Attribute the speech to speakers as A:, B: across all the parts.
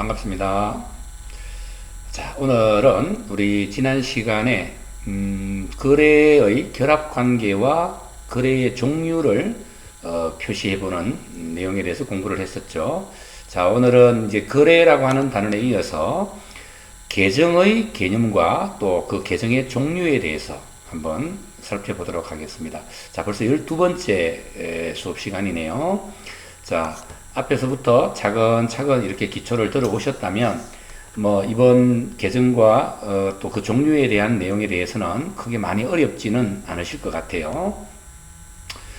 A: 반갑습니다. 자, 오늘은 우리 지난 시간에 거래의 결합관계와 거래의 종류를 표시해보는 내용에 대해서 공부를 했었죠. 자, 오늘은 이제 거래라고 하는 단어에 이어서 계정의 개념과 또 그 계정의 종류에 대해서 한번 살펴보도록 하겠습니다. 자, 벌써 12번째 수업 시간이네요. 자, 앞에서부터 차근차근 이렇게 기초를 들어오셨다면 이번 계정과 또 그 종류에 대한 내용에 대해서는 크게 많이 어렵지는 않으실 것 같아요.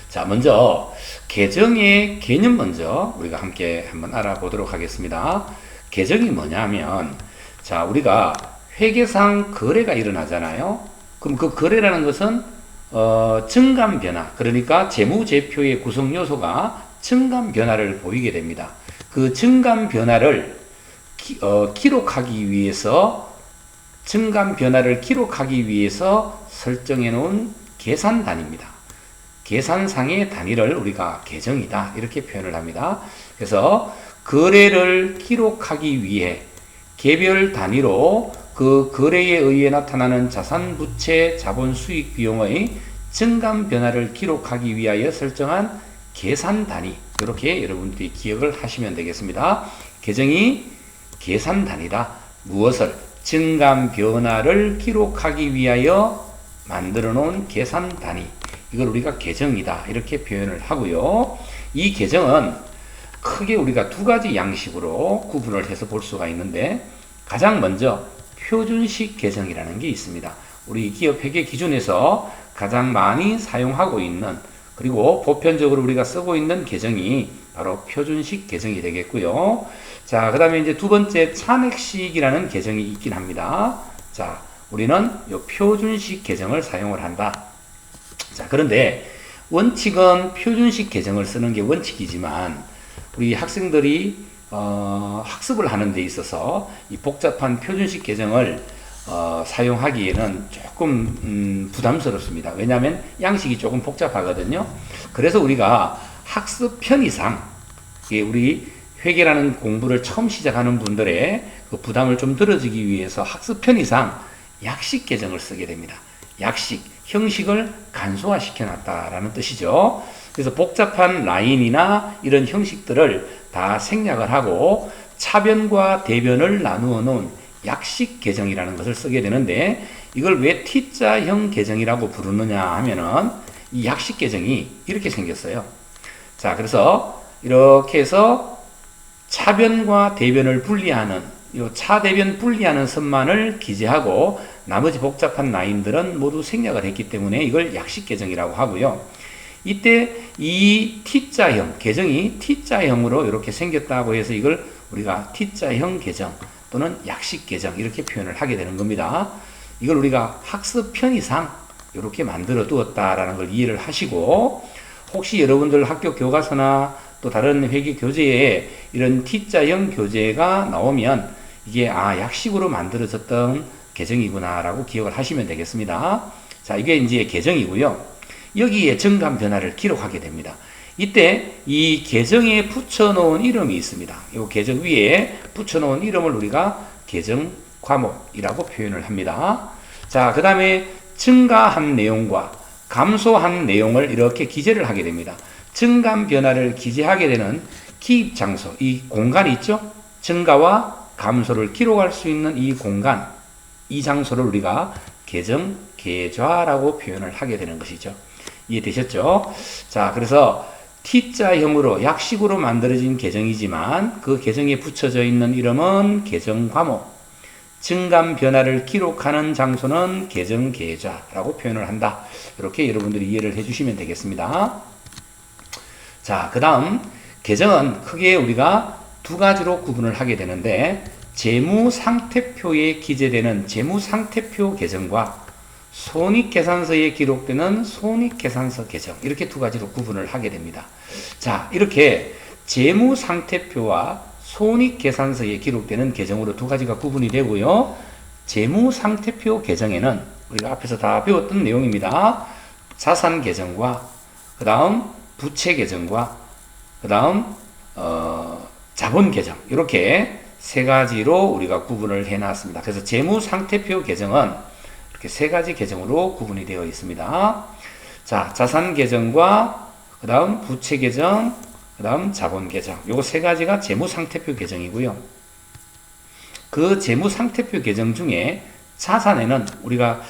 A: 자, 먼저 계정의 개념 먼저 우리가 함께 한번 알아보도록 하겠습니다. 계정이 뭐냐면, 자, 우리가 회계상 거래가 일어나잖아요. 그럼 그 거래라는 것은 증감 변화, 그러니까 재무제표의 구성 요소가 증감 변화를 보이게 됩니다. 그 증감 변화를 기록하기 위해서 설정해 놓은 계산 단위입니다. 계산상의 단위를 우리가 계정이다 이렇게 표현을 합니다. 그래서 거래를 기록하기 위해 개별 단위로 그 거래에 의해 나타나는 자산, 부채, 자본, 수익, 비용의 증감 변화를 기록하기 위하여 설정한 계산 단위, 이렇게 여러분들이 기억을 하시면 되겠습니다. 계정이 계산 단위다. 무엇을? 증감 변화를 기록하기 위하여 만들어 놓은 계산 단위, 이걸 우리가 계정이다 이렇게 표현을 하고요. 이 계정은 크게 우리가 두 가지 양식으로 구분을 해서 볼 수가 있는데, 가장 먼저 표준식 계정이라는 게 있습니다. 우리 기업 회계 기준에서 가장 많이 사용하고 있는, 그리고 보편적으로 우리가 쓰고 있는 계정이 바로 표준식 계정이 되겠고요. 자, 그 다음에 이제 두 번째 찬액식이라는 계정이 있긴 합니다. 자, 우리는 이 표준식 계정을 사용을 한다. 자, 그런데 원칙은 표준식 계정을 쓰는 게 원칙이지만, 우리 학생들이 학습을 하는 데 있어서 이 복잡한 표준식 계정을 사용하기에는 조금 부담스럽습니다. 왜냐하면 양식이 조금 복잡하거든요. 그래서 우리가 학습 편의상, 우리 회계라는 공부를 처음 시작하는 분들의 그 부담을 좀 덜어주기 위해서 학습 편의상 약식 계정을 쓰게 됩니다. 약식, 형식을 간소화시켜 놨다라는 뜻이죠. 그래서 복잡한 라인이나 이런 형식들을 다 생략을 하고 차변과 대변을 나누어 놓은 약식 계정이라는 것을 쓰게 되는데, 이걸 왜 T자형 계정이라고 부르느냐 하면은 이 약식 계정이 이렇게 생겼어요. 자, 그래서 이렇게 해서 차변과 대변을 분리하는, 이 차대변 분리하는 선만을 기재하고 나머지 복잡한 라인들은 모두 생략을 했기 때문에 이걸 약식 계정이라고 하고요. 이때 이 T자형, 계정이 T자형으로 이렇게 생겼다고 해서 이걸 우리가 T자형 계정 또는 약식 계정 이렇게 표현을 하게 되는 겁니다. 이걸 우리가 학습 편의상 이렇게 만들어 두었다라는 걸 이해를 하시고, 혹시 여러분들 학교 교과서나 또 다른 회계 교재에 이런 T자형 교재가 나오면 이게 약식으로 만들어졌던 계정이구나 라고 기억을 하시면 되겠습니다. 자, 이게 이제 계정이고요. 여기에 증감 변화를 기록하게 됩니다. 이때 이 계정에 붙여놓은 이름이 있습니다. 이 계정 위에 붙여놓은 이름을 우리가 계정 과목이라고 표현을 합니다. 자, 그 다음에 증가한 내용과 감소한 내용을 이렇게 기재를 하게 됩니다. 증감 변화를 기재하게 되는 기입 장소, 이 공간이 있죠? 증가와 감소를 기록할 수 있는 이 공간, 이 장소를 우리가 계정 계좌라고 표현을 하게 되는 것이죠. 이해되셨죠? 자, 그래서 T자형으로 약식으로 만들어진 계정이지만 그 계정에 붙여져 있는 이름은 계정 과목, 증감 변화를 기록하는 장소는 계정 계좌라고 표현을 한다. 이렇게 여러분들이 이해를 해주시면 되겠습니다. 자, 그 다음 계정은 크게 우리가 두 가지로 구분을 하게 되는데, 재무상태표에 기재되는 재무상태표 계정과 손익계산서에 기록되는 손익계산서 계정, 이렇게 두 가지로 구분을 하게 됩니다. 자, 이렇게 재무상태표와 손익계산서에 기록되는 계정으로 두 가지가 구분이 되고요. 재무상태표 계정에는 우리가 앞에서 다 배웠던 내용입니다. 자산 계정과 그 다음 부채 계정과 그 다음 자본 계정, 이렇게 세 가지로 우리가 구분을 해 놨습니다. 그래서 재무상태표 계정은 이렇게 세 가지 계정으로 구분이 되어 있습니다. 자, 자산 계정과 그 다음 부채 계정, 그 다음 자본 계정. 요거 세 가지가 재무상태표 계정이고요. 그 재무상태표 계정 중에 자산에는 우리가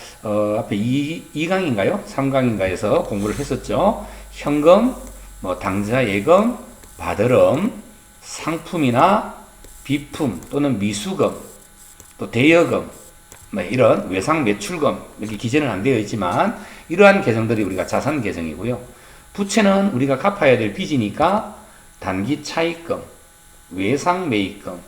A: 앞에 2강인가요? 3강인가에서 공부를 했었죠. 현금, 뭐 당좌 예금, 바드름, 상품이나 비품 또는 미수금, 또 대여금, 뭐 이런 외상 매출금 이렇게 기재는 안 되어 있지만 이러한 계정들이 우리가 자산 계정이고요. 부채는 우리가 갚아야 될 빚이니까 단기 차익금, 외상 매입금,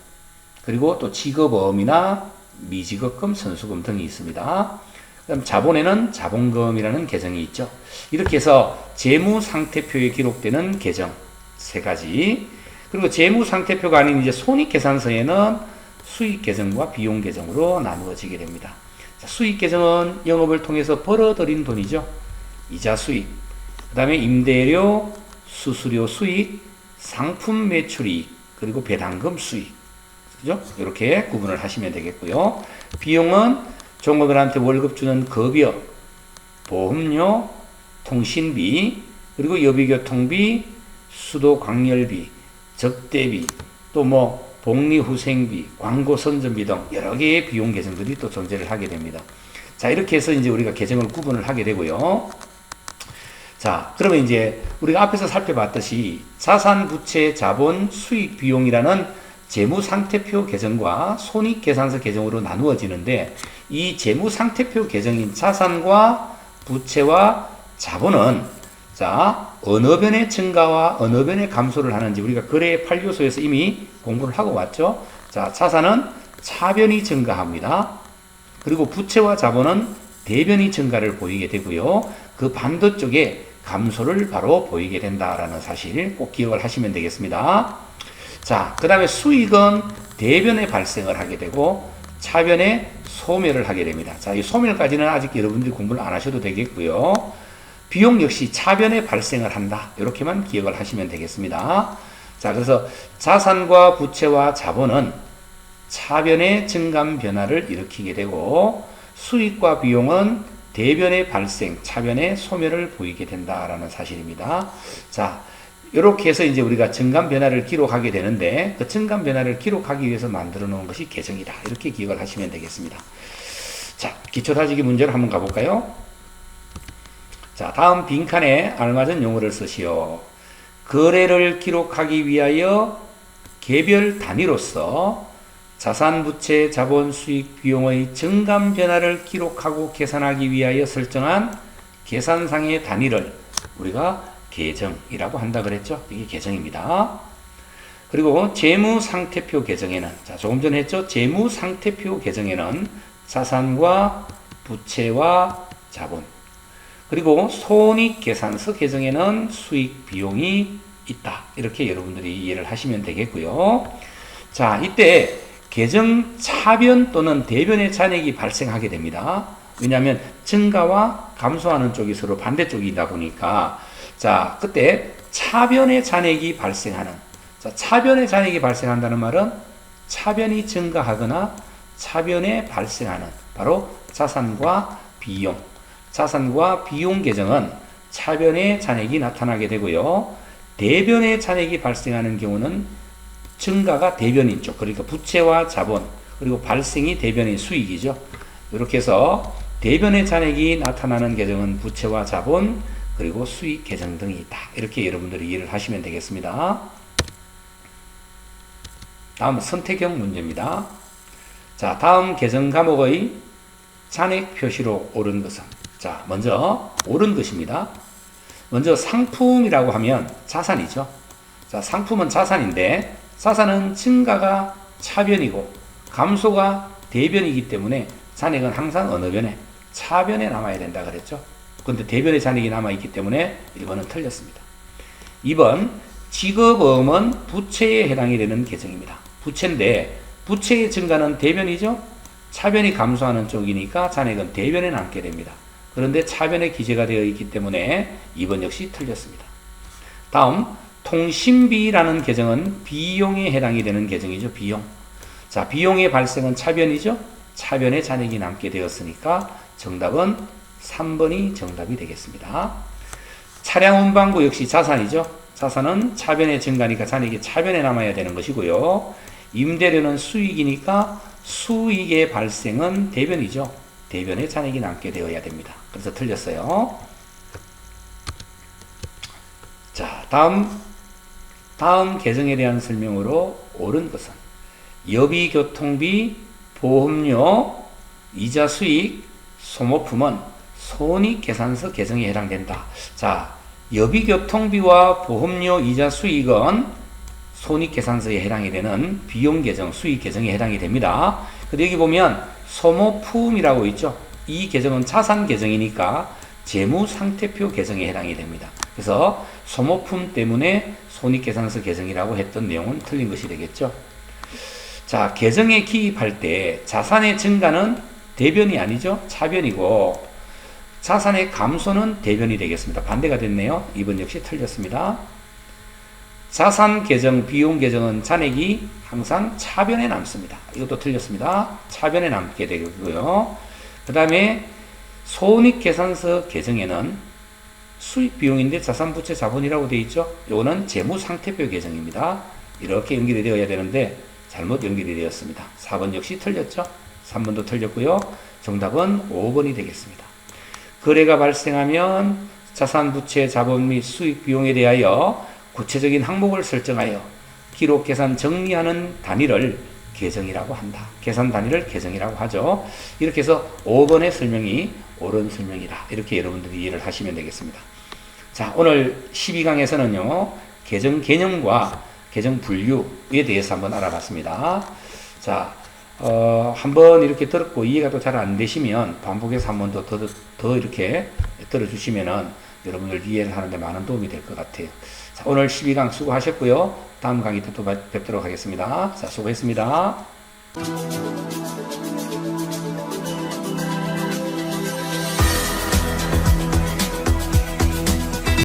A: 그리고 또 지급어음이나 미지급금, 선수금 등이 있습니다. 그다음 자본에는 자본금이라는 계정이 있죠. 이렇게 해서 재무상태표에 기록되는 계정 세 가지. 그리고 재무상태표가 아닌 이제 손익계산서에는 수익계정과 비용계정으로 나누어지게 됩니다. 자, 수익계정은 영업을 통해서 벌어들인 돈이죠. 이자 수익, 그 다음에 임대료, 수수료 수익, 상품 매출이익, 그리고 배당금 수익. 그죠? 이렇게 구분을 하시면 되겠고요. 비용은 종업원한테 월급 주는 급여, 보험료, 통신비, 그리고 여비교통비, 수도광열비, 적대비, 또 뭐 복리후생비, 광고선전비 등 여러 개의 비용 계정들이 또 존재를 하게 됩니다. 자, 이렇게 해서 이제 우리가 계정을 구분을 하게 되고요. 자, 그러면 이제 우리가 앞에서 살펴봤듯이 자산, 부채, 자본, 수익, 비용이라는 재무상태표 계정과 손익계산서 계정으로 나누어지는데 이 재무상태표 계정인 자산과 부채와 자본은 자, 어느 변의 증가와 어느 변의 감소를 하는지 우리가 거래 8요소에서 이미 공부를 하고 왔죠. 자, 자산은 차변이 증가합니다. 그리고 부채와 자본은 대변이 증가를 보이게 되고요. 그 반대쪽에 감소를 바로 보이게 된다라는 사실 꼭 기억을 하시면 되겠습니다. 자, 그 다음에 수익은 대변에 발생을 하게 되고 차변에 소멸을 하게 됩니다. 자, 이 소멸까지는 아직 여러분들이 공부를 안 하셔도 되겠고요. 비용 역시 차변에 발생을 한다. 이렇게만 기억을 하시면 되겠습니다. 자, 그래서 자산과 부채와 자본은 차변의 증감 변화를 일으키게 되고 수익과 비용은 대변의 발생, 차변의 소멸을 보이게 된다라는 사실입니다. 자, 이렇게 해서 이제 우리가 증감 변화를 기록하게 되는데 그 증감 변화를 기록하기 위해서 만들어 놓은 것이 계정이다. 이렇게 기억을 하시면 되겠습니다. 자, 기초 다지기 문제를 한번 가볼까요? 자, 다음 빈칸에 알맞은 용어를 쓰시오. 거래를 기록하기 위하여 개별 단위로서 자산, 부채, 자본, 수익, 비용의 증감 변화를 기록하고 계산하기 위하여 설정한 계산상의 단위를 우리가 계정이라고 한다 그랬죠. 이게 계정입니다. 그리고 재무상태표 계정에는 자, 조금 전에 했죠. 재무상태표 계정에는 자산과 부채와 자본 그리고 손익계산서 계정에는 수익 비용이 있다. 이렇게 여러분들이 이해를 하시면 되겠고요. 자, 이때 계정 차변 또는 대변의 잔액이 발생하게 됩니다. 왜냐하면 증가와 감소하는 쪽이 서로 반대쪽이다 보니까 자, 그때 차변의 잔액이 발생하는 자, 차변의 잔액이 발생한다는 말은 차변이 증가하거나 차변에 발생하는 바로 자산과 비용 자산과 비용 계정은 차변의 잔액이 나타나게 되고요. 대변의 잔액이 발생하는 경우는 증가가 대변인 쪽, 그러니까 부채와 자본, 그리고 발생이 대변인 수익이죠. 이렇게 해서 대변의 잔액이 나타나는 계정은 부채와 자본, 그리고 수익 계정 등이 있다. 이렇게 여러분들이 이해를 하시면 되겠습니다. 다음 선택형 문제입니다. 자, 다음 계정 과목의 잔액 표시로 옳은 것은 자, 먼저 옳은 것입니다. 먼저 상품이라고 하면 자산이죠. 자, 상품은 자산인데 자산은 증가가 차변이고 감소가 대변이기 때문에 잔액은 항상 어느 변에? 차변에 남아야 된다 그랬죠. 그런데 대변의 잔액이 남아있기 때문에 1번은 틀렸습니다. 2번 지급어음은 부채에 해당이 되는 계정입니다. 부채인데 부채의 증가는 대변이죠. 차변이 감소하는 쪽이니까 잔액은 대변에 남게 됩니다. 그런데 차변에 기재가 되어 있기 때문에 2번 역시 틀렸습니다. 다음 통신비라는 계정은 비용에 해당이 되는 계정이죠. 비용. 자, 비용의 발생은 차변이죠. 차변에 잔액이 남게 되었으니까 정답은 3번이 정답이 되겠습니다. 차량 운반구 역시 자산이죠. 자산은 차변에 증가니까 잔액이 차변에 남아야 되는 것이고요. 임대료는 수익이니까 수익의 발생은 대변이죠. 대변에 잔액이 남게 되어야 됩니다. 그래서 틀렸어요. 자, 다음 계정에 대한 설명으로 옳은 것은 여비 교통비, 보험료, 이자 수익, 소모품은 손익계산서 계정에 해당된다. 자, 여비 교통비와 보험료, 이자 수익은 손익계산서에 해당이 되는 비용 계정, 수익 계정에 해당이 됩니다. 근데 여기 보면 소모품이라고 있죠. 이 계정은 자산 계정이니까 재무상태표 계정에 해당이 됩니다. 그래서 소모품 때문에 손익계산서 계정이라고 했던 내용은 틀린 것이 되겠죠. 자, 계정에 기입할 때 자산의 증가는 대변이 아니죠. 차변이고 자산의 감소는 대변이 되겠습니다. 반대가 됐네요. 2번 역시 틀렸습니다. 자산 계정, 비용 계정은 잔액이 항상 차변에 남습니다. 이것도 틀렸습니다. 차변에 남게 되고요. 그 다음에 손익계산서 계정에는 수익 비용인데 자산 부채 자본이라고 되어 있죠. 이거는 재무상태표 계정입니다. 이렇게 연결이 되어야 되는데 잘못 연결이 되었습니다. 4번 역시 틀렸죠. 3번도 틀렸고요. 정답은 5번이 되겠습니다. 거래가 발생하면 자산 부채 자본 및 수익 비용에 대하여 구체적인 항목을 설정하여 기록 계산 정리하는 단위를 계정이라고 한다. 계산 단위를 계정이라고 하죠. 이렇게 해서 5번의 설명이 옳은 설명이다. 이렇게 여러분들이 이해를 하시면 되겠습니다. 자, 오늘 12강에서는요. 계정 개념과 계정 분류에 대해서 한번 알아봤습니다. 자, 한번 이렇게 들었고 이해가 또 잘 안 되시면 반복해서 한 번 더 이렇게 들어주시면은 여러분들 이해를 하는데 많은 도움이 될 것 같아요. 자, 오늘 12강 수고하셨고요. 다음 강의 때 또 뵙도록 하겠습니다. 자, 수고했습니다.